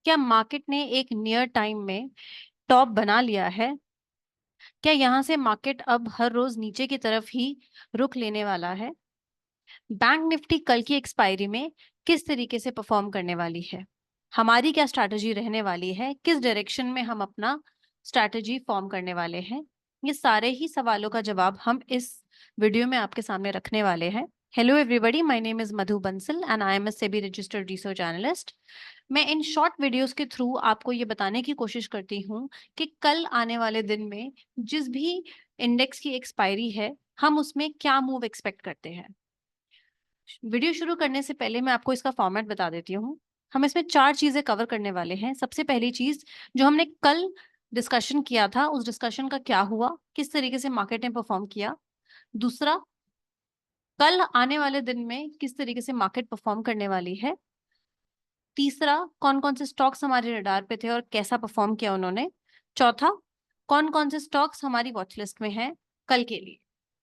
क्या मार्केट ने एक नियर टाइम में टॉप बना लिया है? क्या यहाँ से मार्केट अब हर रोज नीचे की तरफ ही रुख लेने वाला है? बैंक निफ्टी कल की एक्सपायरी में किस तरीके से परफॉर्म करने वाली है? हमारी क्या स्ट्रैटेजी रहने वाली है? किस डायरेक्शन में हम अपना स्ट्रैटेजी फॉर्म करने वाले हैं? ये सारे ही सवालों का जवाब हम इस वीडियो में आपके सामने रखने वाले हैं। Hello everybody, my name is Madhu Bansal and I am a SEBI registered research analyst. मैं इन शॉर्ट वीडियोस के थ्रू आपको ये बताने की कोशिश करती हूँ कि कल आने वाले दिन में जिस भी इंडेक्स की एक्सपायरी है, हम उसमें क्या मूव एक्सपेक्ट करते हैं। वीडियो शुरू करने से पहले मैं आपको इसका फॉर्मेट बता देती हूँ। हम इसमें 4 चीजें कवर करने वाले हैं। सबसे पहली चीज, जो हमने कल डिस्कशन किया था, उस डिस्कशन का क्या हुआ, किस तरीके से मार्केट ने परफॉर्म किया। दूसरा, कल आने वाले दिन में किस तरीके से मार्केट परफॉर्म करने वाली है। तीसरा, कौन कौन से स्टॉक्स हमारे रडार पे थे और कैसा परफॉर्म किया उन्होंने। चौथा, कौन कौन से स्टॉक्स हमारी वॉच लिस्ट में हैं कल के लिए।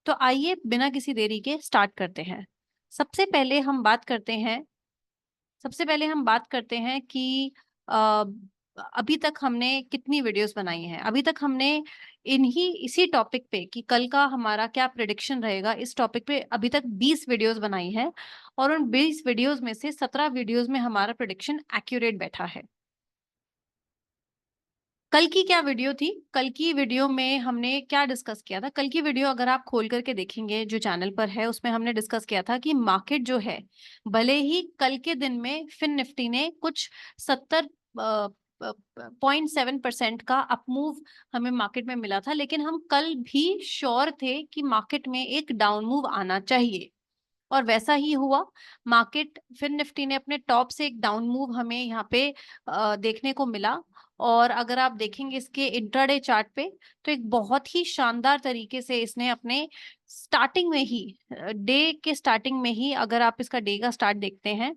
तो आइए बिना किसी देरी के स्टार्ट करते हैं। सबसे पहले हम बात करते हैं सबसे पहले हम बात करते हैं कि अ, अभी तक हमने कितनी वीडियोस बनाई हैं। अभी तक हमने इसी टॉपिक पे कि कल का हमारा क्या प्रिडिक्शन रहेगा, इस टॉपिक पे अभी तक 20 वीडियोस बनाई हैं और उन 20 वीडियोस में से 17 वीडियोस में हमारा प्रिडिक्शन एक्यूरेट बैठा है। कल की क्या वीडियो थी? कल की वीडियो में हमने क्या डिस्कस किया था? कल की वीडियो अगर आप खोल करके देखेंगे जो चैनल पर है, उसमें हमने डिस्कस किया था कि मार्केट जो है, भले ही कल के दिन में फिन निफ्टी ने कुछ 70.7% का अपमूव हमें मार्केट में मिला था, लेकिन हम कल भी श्योर थे कि मार्केट में एक डाउन मूव आना चाहिए और वैसा ही हुआ। मार्केट फिन निफ्टी ने अपने टॉप से एक डाउन मूव हमें यहाँ पे देखने को मिला। और अगर आप देखेंगे इसके इंट्राडे चार्ट पे, तो एक बहुत ही शानदार तरीके से इसने अपने स्टार्टिंग में ही, डे के स्टार्टिंग में ही, अगर आप इसका डे का स्टार्ट देखते हैं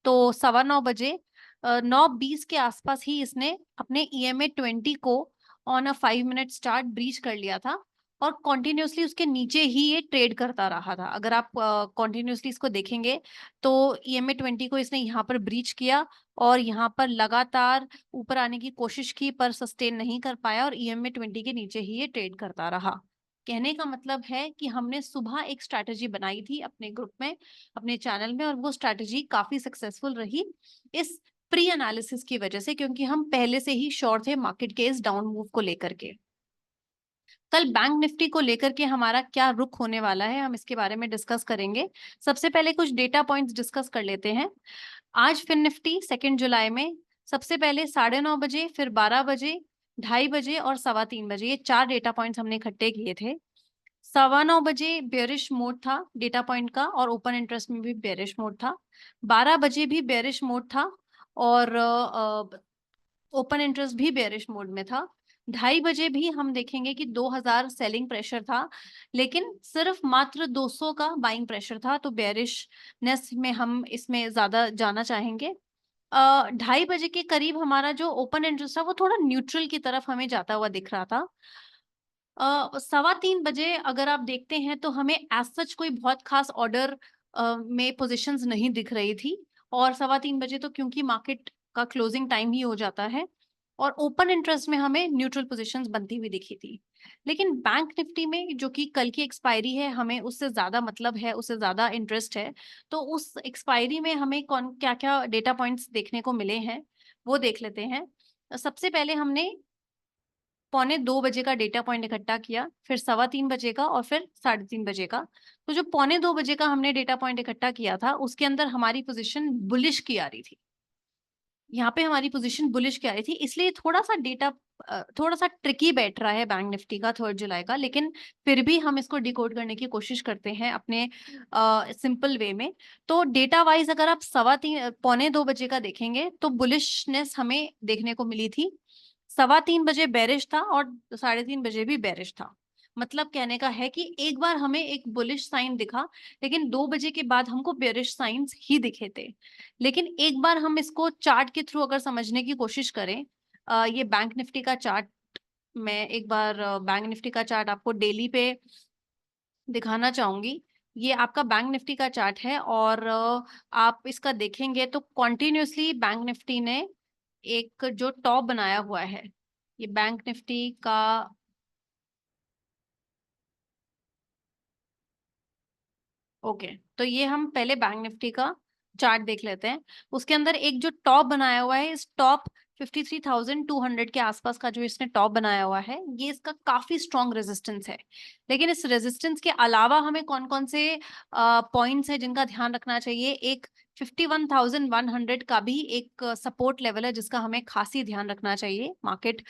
तो 9:15 बजे 9:20 के आसपास ही इसने अपने EMA 20 को on a 5 minute chart breach कर लिया था और कॉन्टिन्यूसली उसके नीचे ही ये ट्रेड करता रहा था। अगर आप कॉन्टिन्यूसली इसको देखेंगे तो EMA 20 को इसने यहाँ पर ब्रीच किया और यहाँ पर लगातार ऊपर आने की कोशिश की, पर सस्टेन नहीं कर पाया और EMA 20 के नीचे ही ये ट्रेड करता रहा। कहने का मतलब है कि हमने सुबह एक स्ट्रैटेजी बनाई थी अपने ग्रुप में, अपने चैनल में, और वो स्ट्रैटेजी काफी सक्सेसफुल रही इस प्री एनालिसिस की वजह से, क्योंकि हम पहले से ही श्योर थे मार्केट के इस डाउन मूव को लेकर के। कल बैंक निफ्टी को लेकर के हमारा क्या रुख होने वाला है, हम इसके बारे में डिस्कस करेंगे। सबसे पहले कुछ डेटा पॉइंट्स डिस्कस कर लेते हैं। आज फिन निफ्टी 2 जुलाई में सबसे पहले 9:30 बजे, फिर 12 बजे, 2:30 बजे और 3:15 बजे, ये 4 डेटा पॉइंट्स हमने इकट्ठे किए थे। 9:15 बजे बेरिश मोड था डेटा पॉइंट का और ओपन इंटरेस्ट में भी बेरिश मोड था। 12 बजे भी बेरिश मोड था और ओपन इंटरेस्ट भी बेरिश मोड में था। 2:30 बजे भी हम देखेंगे कि 2000 सेलिंग प्रेशर था, लेकिन सिर्फ मात्र 200 का बाइंग प्रेशर था, तो बेरिशनेस में हम इसमें ज्यादा जाना चाहेंगे। 2:30 बजे के करीब हमारा जो ओपन इंटरेस्ट था वो थोड़ा न्यूट्रल की तरफ हमें जाता हुआ दिख रहा था। 3:15 बजे अगर आप देखते हैं तो हमें एज सच कोई बहुत खास ऑर्डर में पोजीशंस नहीं दिख रही थी, और 3:15 बजे तो क्योंकि मार्केट का क्लोजिंग टाइम ही हो जाता है, और ओपन इंटरेस्ट में हमें न्यूट्रल पोजीशंस बनती हुई दिखी थी। लेकिन बैंक निफ्टी में जो कि कल की एक्सपायरी है, हमें उससे ज्यादा मतलब है, उससे ज्यादा इंटरेस्ट है, तो उस एक्सपायरी में हमें कौन क्या क्या डेटा पॉइंट्स देखने को मिले हैं वो देख लेते हैं। सबसे पहले हमने 2:45 बजे का डेटा पॉइंट इकट्ठा किया, फिर 3:15 बजे का और फिर 3:30 बजे का। तो जो 2:45 बजे का हमने डेटा पॉइंट इकट्ठा किया था, उसके अंदर हमारी पोजीशन बुलिश की आ रही थी। यहाँ पे हमारी पोजीशन बुलिश की आ रही थी, इसलिए थोड़ा सा ट्रिकी बैठ रहा है बैंक निफ्टी का 3 जुलाई का, लेकिन फिर भी हम इसको डिकोड करने की कोशिश करते हैं अपने सिंपल वे में। तो डेटा वाइज अगर आप 2:15 का देखेंगे तो बुलिशनेस हमें देखने को मिली थी। 3:15 बजे बेरिश था और 3:30 बजे भी बेरिश था। मतलब कहने का है कि एक बार हमें एक बुलिश साइन दिखा, लेकिन 2 बजे के बाद हमको बेरिश साइंस ही दिखे थे। लेकिन एक बार हम इसको चार्ट के थ्रू अगर समझने की कोशिश करें, ये बैंक निफ्टी का चार्ट, मैं एक बार बैंक निफ्टी का चार्ट आपको डेली पे दिखाना चाहूंगी। ये आपका बैंक निफ्टी का चार्ट है और आप इसका देखेंगे तो कॉन्टिन्यूसली बैंक निफ्टी ने एक जो टॉप बनाया हुआ है ये बैंक निफ्टी का, ओके, तो ये हम पहले बैंक निफ्टी का चार्ट देख लेते हैं। उसके अंदर एक जो टॉप बनाया हुआ है, इस टॉप 53,200 के आसपास का जो इसने टॉप बनाया हुआ है, ये इसका काफी स्ट्रॉन्ग रेजिस्टेंस है। लेकिन इस रेजिस्टेंस के अलावा हमें कौन कौन से पॉइंट्स है जिनका ध्यान रखना चाहिए? एक 51,100 का भी एक सपोर्ट लेवल है जिसका हमें खासी ध्यान रखना चाहिए। मार्केट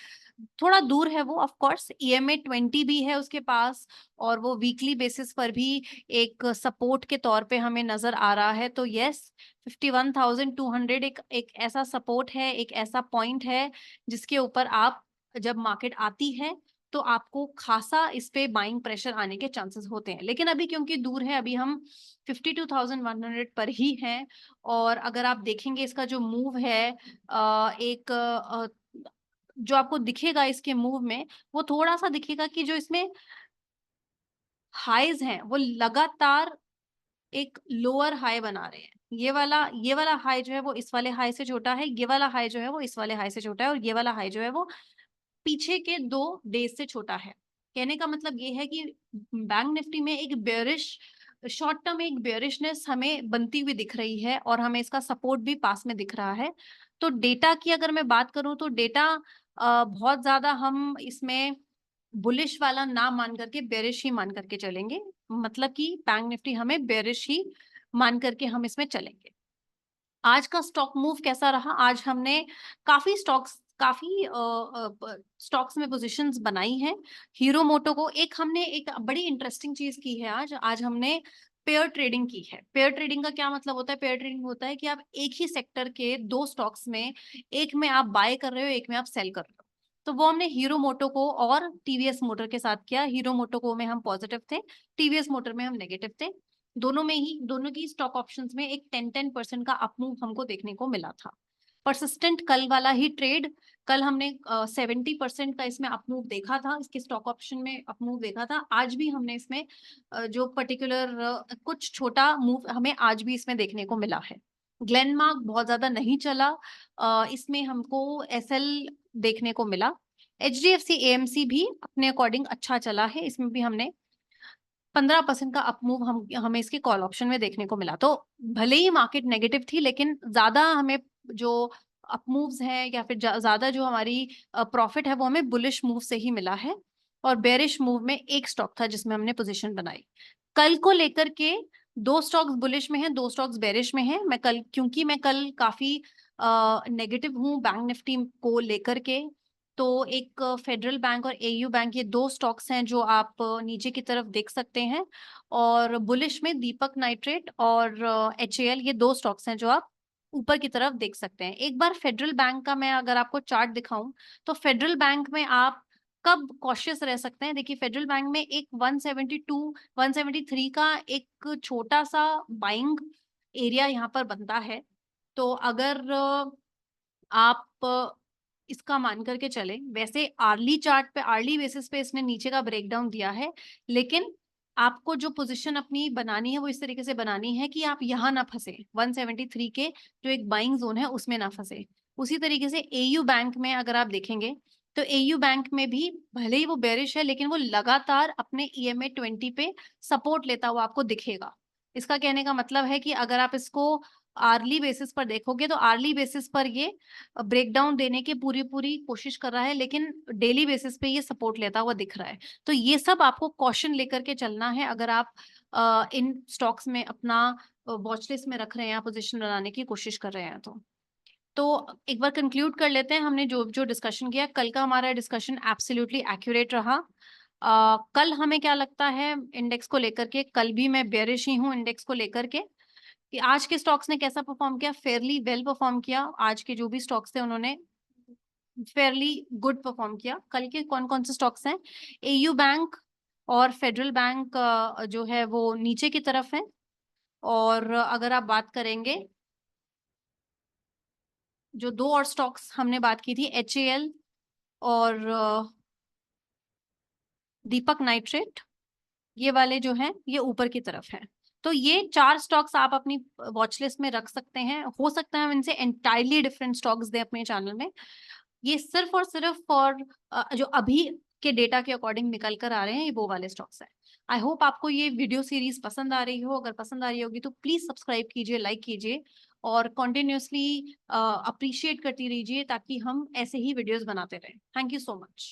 थोड़ा दूर है वो, ऑफ कोर्स EMA 20 भी है उसके पास, और वो वीकली बेसिस पर भी एक सपोर्ट के तौर पे हमें नजर आ रहा है। तो यस, 51,200 एक ऐसा सपोर्ट है, एक ऐसा पॉइंट है जिसके ऊपर आप जब मार्केट आती है तो आपको खासा इस पे बाइंग प्रेशर आने के चांसेस होते हैं। लेकिन अभी क्योंकि दूर है, अभी हम 52,100 पर ही हैं। और अगर आप देखेंगे इसका जो मूव है, एक जो आपको दिखेगा इसके मूव में, वो थोड़ा सा दिखेगा कि जो इसमें हाईज हैं वो लगातार एक लोअर हाई बना रहे हैं। ये वाला हाई जो है वो इस वाले हाई से छोटा है, ये वाला हाई जो है वो इस वाले हाई से छोटा है, और ये वाला हाई जो है वो पीछे के 2 डेज से छोटा है। कहने का मतलब ये है कि बैंक निफ्टी में एक बेयरिश, शॉर्ट टर्म एक बेयरिशनेस हमें बनती हुई दिख रही है, और हमें इसका सपोर्ट भी पास में दिख रहा है। तो डेटा की अगर मैं बात करूं तो डेटा बहुत ज्यादा हम इसमें बुलिश वाला ना मान करके बेरिश ही मान करके चलेंगे। मतलब कि बैंक निफ्टी हमें बेरिश ही मान करके हम इसमें चलेंगे। आज का स्टॉक मूव कैसा रहा? आज हमने काफी स्टॉक्स में पोजीशंस बनाई हैं। हीरो मोटो को हमने एक बड़ी इंटरेस्टिंग चीज की है। आज हमने पेयर ट्रेडिंग की है। पेयर ट्रेडिंग का क्या मतलब होता है? पेयर ट्रेडिंग होता है कि आप एक ही सेक्टर के 2 स्टॉक्स में, एक में आप बाय कर रहे हो, एक में आप सेल कर रहे हो। तो वो हमने हीरो मोटो को और टीवीएस मोटर के साथ किया। हीरो मोटो को में हम पॉजिटिव थे, टीवीएस मोटर में हम नेगेटिव थे। दोनों की स्टॉक ऑप्शंस में एक 10% का अपमूव हमको देखने को मिला था। परसिस्टेंट कल वाला ही ट्रेड, कल हमने 70% का इसमें अपमूव देखा था, इसके स्टॉक ऑप्शन में अपमूव देखा था। आज भी हमने इसमें जो पर्टिकुलर कुछ छोटा मूव हमें आज भी इसमें देखने को मिला है। ग्लेनमार्क बहुत ज्यादा नहीं चला, इसमें हमको एसएल देखने को मिला। HDFC AMC भी अपने अकॉर्डिंग अच्छा चला है, इसमें भी हमने 15% का अपमूव हमें इसके कॉल ऑप्शन में देखने को मिला। तो भले ही मार्केट नेगेटिव थी, लेकिन ज्यादा हमें जो अपमूव्स हैं या फिर ज्यादा जो हमारी प्रॉफिट है वो हमें बुलिश मूव से ही मिला है। और बेरिश मूव में एक स्टॉक था जिसमें हमने पोजीशन बनाई। कल को लेकर के 2 स्टॉक्स बुलिश में हैं, 2 स्टॉक्स बेरिश में हैं। क्योंकि मैं कल काफी नेगेटिव हूँ बैंक निफ्टी को लेकर के। तो एक फेडरल बैंक और AU बैंक, ये 2 स्टॉक्स हैं जो आप नीचे की तरफ देख सकते हैं। और बुलिश में दीपक नाइट्रेट और HAL, ये 2 स्टॉक्स हैं जो आप ऊपर की तरफ देख सकते हैं। एक बार फेडरल बैंक का मैं अगर आपको चार्ट दिखाऊं, तो फेडरल बैंक में आप कब कॉशियस रह सकते हैं? देखिए, फेडरल बैंक में एक 172 173 का एक छोटा सा बाइंग एरिया यहाँ पर बनता है। तो अगर आप इसका मान करके चले, वैसे आर्ली चार्ट पे, आर्ली बेसिस पे इसने नीचे का ब्रेकडाउन दिया है, लेकिन आपको जो पोजीशन अपनी बनानी है वो इस तरीके से बनानी है कि आप यहाँ ना फंसे, 173 के जो एक बाइंग जोन है उसमें ना फंसे। उसी तरीके से AU बैंक में अगर आप देखेंगे, तो AU बैंक में भी भले ही वो बेरिश है, लेकिन वो लगातार अपने EMA 20 पे सपोर्ट लेता हुआ आपको दिखेगा। इसका कहने का मतलब है कि अगर आप इसको आर्ली बेसिस पर देखोगे, तो आर्ली बेसिस पर ये ब्रेकडाउन देने की पूरी पूरी कोशिश कर रहा है, लेकिन डेली बेसिस पे ये सपोर्ट लेता हुआ दिख रहा है। तो ये सब आपको कॉशन लेकर के चलना है अगर आप इन स्टॉक्स में अपना वॉच लिस्ट में रख रहे हैं, पोजीशन बनाने की कोशिश कर रहे हैं। तो एक बार कंक्लूड कर लेते हैं, हमने जो जो डिस्कशन किया कल का, हमारा डिस्कशन एब्सोल्युटली एक्यूरेट रहा। कल हमें क्या लगता है इंडेक्स को लेकर के? कल भी मैं बेयरिश ही हूँ इंडेक्स को लेकर के। कि आज के स्टॉक्स ने कैसा परफॉर्म किया? फेयरली वेल परफॉर्म किया। आज के जो भी स्टॉक्स थे उन्होंने फेयरली गुड परफॉर्म किया। कल के कौन कौन से स्टॉक्स हैं? AU बैंक और फेडरल बैंक जो है वो नीचे की तरफ है। और अगर आप बात करेंगे, जो 2 और स्टॉक्स हमने बात की थी, HAL और दीपक नाइट्रेट, ये वाले जो हैं ये ऊपर की तरफ है। तो ये 4 स्टॉक्स आप अपनी वॉच लिस्ट में रख सकते हैं। हो सकता है हम इनसे एंटायरली डिफरेंट स्टॉक्स दें अपने चैनल में। ये सिर्फ और सिर्फ फॉर जो अभी के डेटा के अकॉर्डिंग निकल कर आ रहे हैं, ये वो वाले स्टॉक्स हैं। आई होप आपको ये वीडियो सीरीज पसंद आ रही हो। अगर पसंद आ रही होगी तो प्लीज सब्सक्राइब कीजिए, लाइक कीजिए और कॉन्टिन्यूसली अप्रिशिएट करती रहिए ताकि हम ऐसे ही वीडियोस बनाते रहें। Thank you so much.